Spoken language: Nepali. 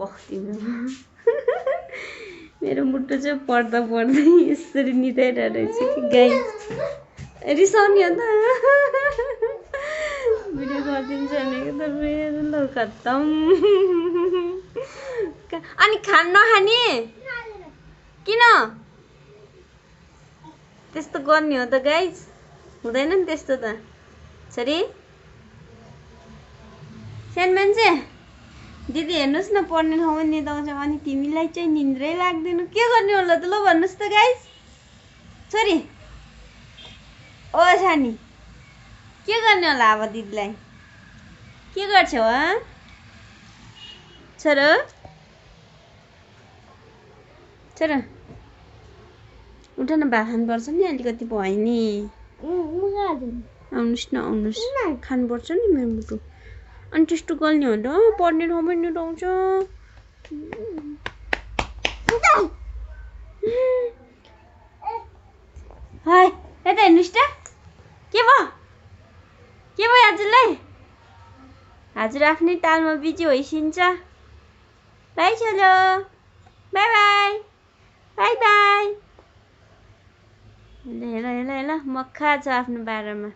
पख्तिनु मेरो मुटु चाहिँ पढ्दा पढ्दै यसरी निदाइरहेको रहेछ कि गाइस रिसाउने हो त भिडियो गरिदिन्छ भनेको त मेरो ल खत्तम अनि खान नखाने किन त्यस्तो गर्ने हो त गाइस हुँदैन नि त्यस्तो त छोरी सानो मान्छे दिदी हेर्नुहोस् न पढ्ने ठाउँमा निदाउँछ अनि तिमीलाई चाहिँ निन्द्रै लाग्दैन के गर्ने होला त ल भन्नुहोस् त गाइस छोरी ओ सानी के गर्ने होला अब दिदीलाई के गर्छौ छोरो छोरो उठ न भात खानुपर्छ नि अलिकति भयो नि आउनुहोस् न आउनुहोस् खानुपर्छ नि मेरो मुटु अनि त्यस्तो गर्ने हो त पढ्ने ठाउँमा निदाउँछ हाय यता हेर्नुहोस् त के भयो हजुरलाई हजुर आफ्नै तालमा बिजी होइसिन्छ बाई छोलो बाई बाई बाई बाई हेर हेर हेर मक्खा छ आफ्नो बारेमा